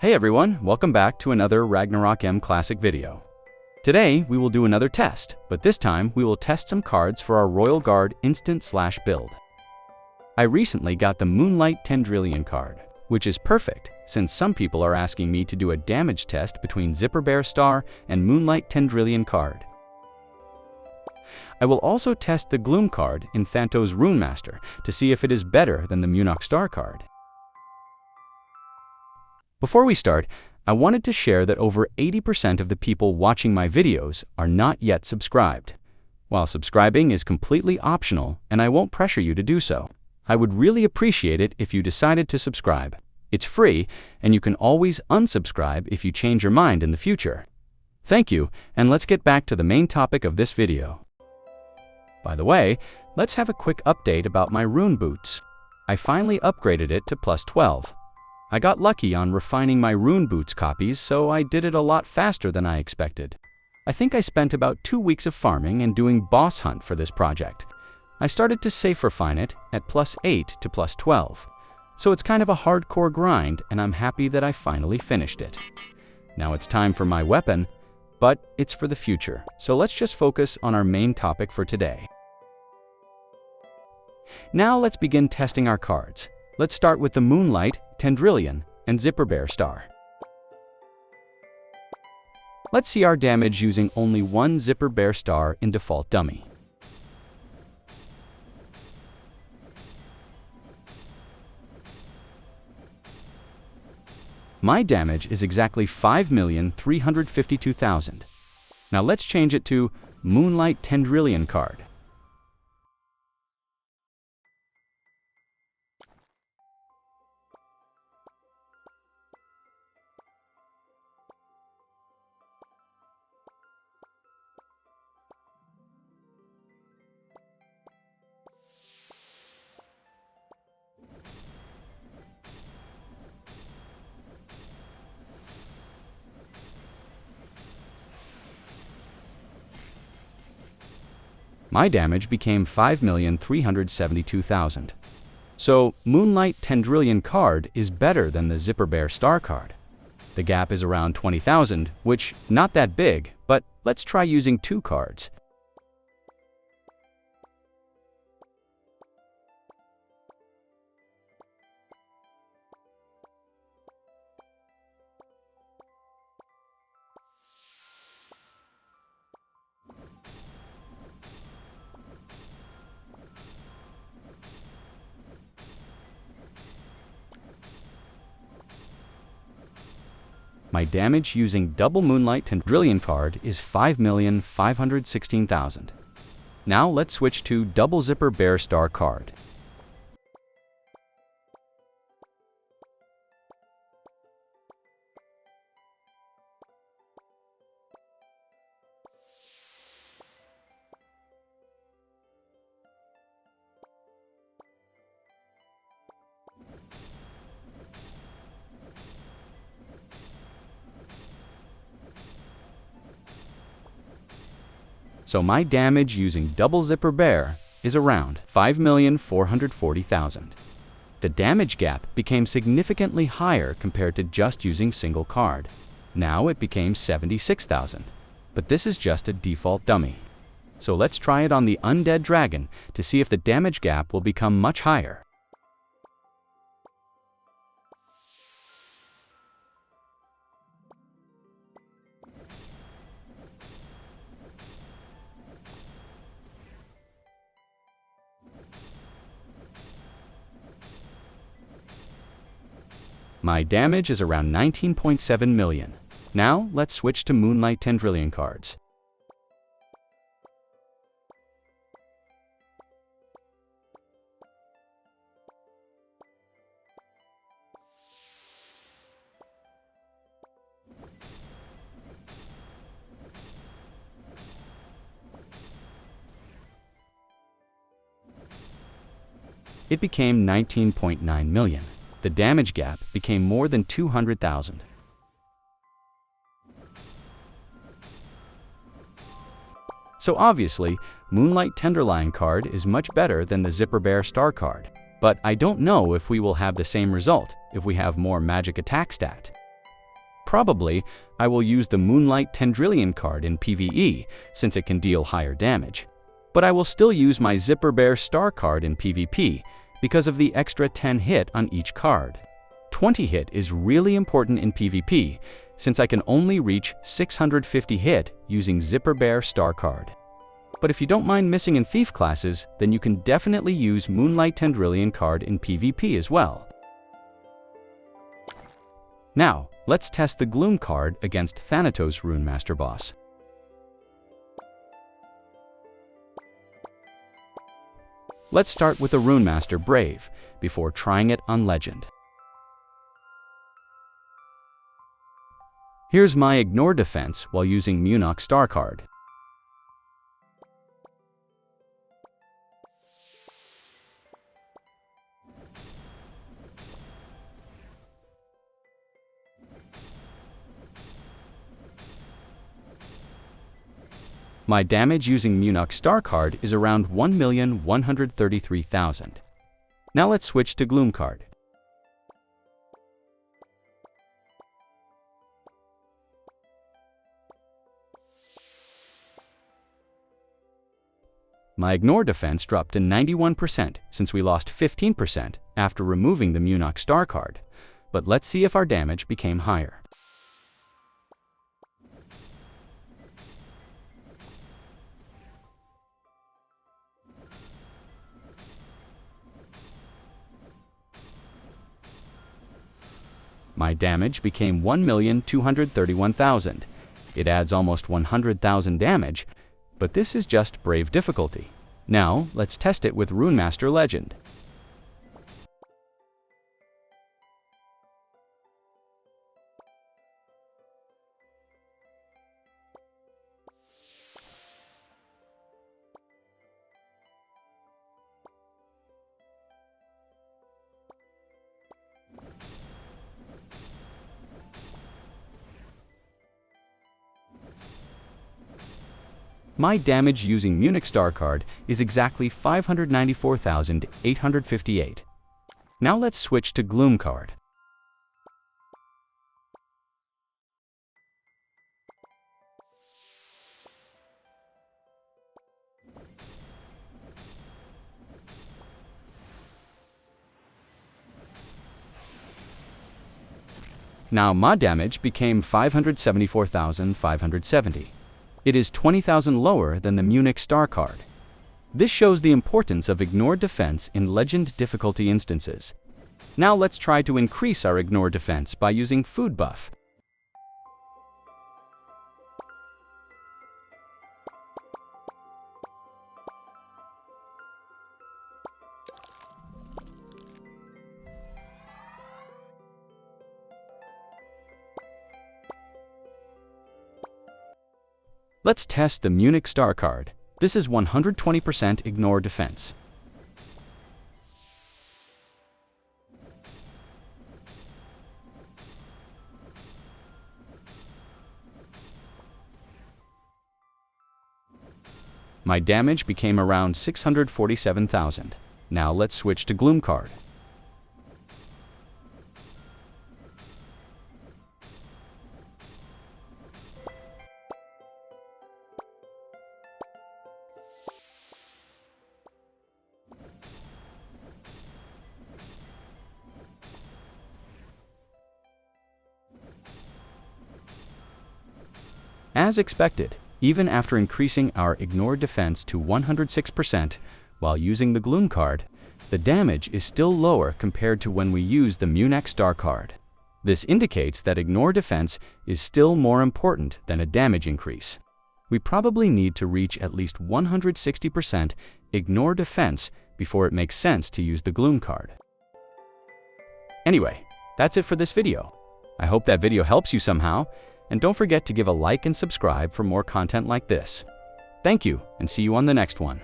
Hey everyone, welcome back to another Ragnarok M classic video. Today we will do another test, but this time we will test some cards for our Royal Guard instant/build. I recently got the Moonlight Tendrillion card, which is perfect since some people are asking me to do a damage test between Zipper Bear Star and Moonlight Tendrillion card. I will also test the Gloom card in Thantos Rune Master to see if it is better than the Munich Star card. Before we start, I wanted to share that over 80% of the people watching my videos are not yet subscribed. While subscribing is completely optional and I won't pressure you to do so, I would really appreciate it if you decided to subscribe. It's free and you can always unsubscribe if you change your mind in the future. Thank you, and let's get back to the main topic of this video. By the way, let's have a quick update about my Rune boots. I finally upgraded it to +12. I got lucky on refining my Rune boots copies, so I did it a lot faster than I expected. I think I spent about 2 weeks of farming and doing boss hunt for this project. I started to safe refine it at +8 to +12. So it's kind of a hardcore grind, and I'm happy that I finally finished it. Now it's time for my weapon, but it's for the future, so let's just focus on our main topic for today. Now let's begin testing our cards. Let's start with the Moonlight Tendrillion and Zipper Bear Star. Let's see our damage using only one Zipper Bear Star in default dummy. My damage is exactly 5,352,000. Now let's change it to Moonlight Tendrillion card. My damage became 5,372,000. So Moonlight Tendrillion card is better than the Zipper Bear Star card. The gap is around 20,000, which not that big, but let's try using 2 cards. My damage using double Moonlight Tendrillion card is 5,516,000. Now let's switch to double Zipper Bear Star card. So my damage using double Zipper Bear is around 5,440,000. The damage gap became significantly higher compared to just using single card. Now it became 76,000, but this is just a default dummy. So let's try it on the Undead Dragon to see if the damage gap will become much higher. My damage is around 19.7 million. Now let's switch to Moonlight Tendrillion cards. It became 19.9 million. The damage gap became more than 200,000. So obviously, Moonlight Tendrillion card is much better than the Zipper Bear Star card, but I don't know if we will have the same result if we have more magic attack stat. probably I will use the Moonlight Tendrillion card in PvE since it can deal higher damage. But I will still use my Zipper Bear Star card in PvP because of the extra 10 hit on each card. 20 hit is really important in PvP since I can only reach 650 hit using Zipper Bear Star card. But if you don't mind missing in Thief classes, then you can definitely use Moonlight Tendrillion card in PvP as well. Now, let's test the Gloom card against Thanatos Rune Master Boss. Let's start with the Rune Master Brave before trying it on Legend. Here's my Ignore defense while using Munok Star card. My damage using Munok Star card is around 1,133,000. Now let's switch to Gloom card. My Ignore defense dropped to 91% since we lost 15% after removing the Munok Star card, but let's see if our damage became higher. My damage became 1,231,000. It adds almost 100,000 damage, but this is just Brave difficulty. Now, let's test it with Rune Master Legend. My damage using Munok Star card is exactly 594,858. Now let's switch to Gloom card. Now my damage became 574,570. It is 20,000 lower than the Munok Star card. This shows the importance of Ignore defense in Legend difficulty instances. Now let's try to increase our Ignore defense by using Food Buff. Let's test the Munok Star card. This is 120% Ignore defense. My damage became around 647,000. Now let's switch to Gloom card. As expected, even after increasing our Ignore defense to 106% while using the Gloom card, the damage is still lower compared to when we use the Munok Star card. This indicates that Ignore defense is still more important than a damage increase. We probably need to reach at least 160% Ignore defense before it makes sense to use the Gloom card. Anyway, that's it for this video. I hope that video helps you somehow. And don't forget to give a like and subscribe for more content like this. Thank you, and see you on the next one.